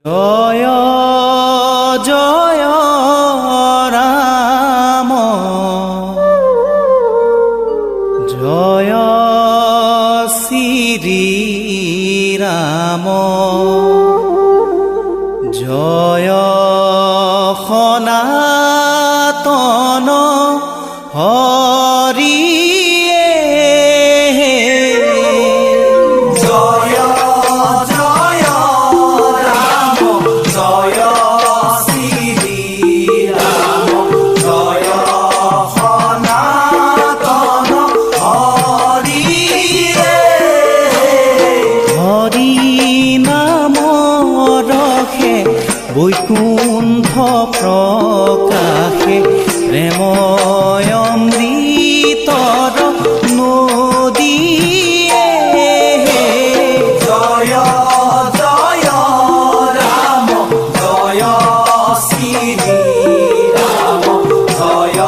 জয় জয় ৰাম জয় শ্ৰী ৰাম জয় সনাতন হৰি বৈকুণ্ঠ প্ৰকাশে প্ৰেময় অমৃতৰ নদীয়ে জয় জয় ৰাম জয় শ্ৰী ৰাম জয়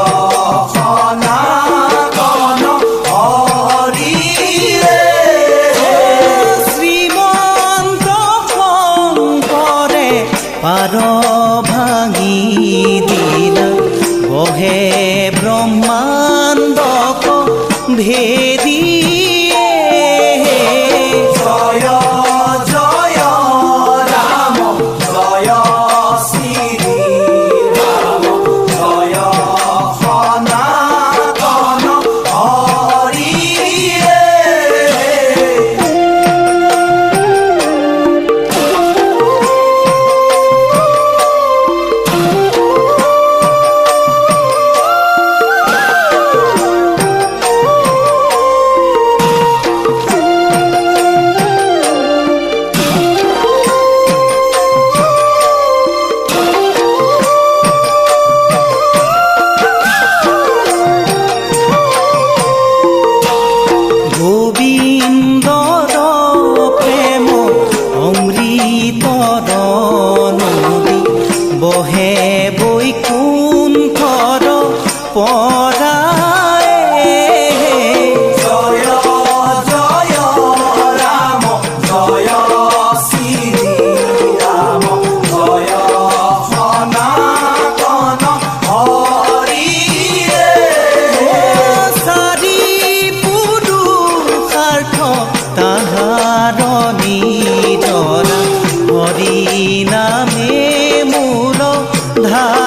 সনাতন হৰিয়ে শ্ৰীমন্ত শংকৰে পাৰ ভাঙি দিলা বহে ব্ৰহ্মাণ্ডক ভেদিয়ে জয় জয় ৰাম জয় শ্ৰী ৰাম জয় সনাতন হৰিয়ে গোবিন্দৰ প্ৰেম অমৃতৰ নদী বহে বৈকুণ্ঠৰ পৰাই জয় জয় ৰাম জয় শ্ৰী ৰাম জয় সনাতন হৰিয়ে চাৰি তাহাৰ নিদৰা হৰি নামে মূল ধা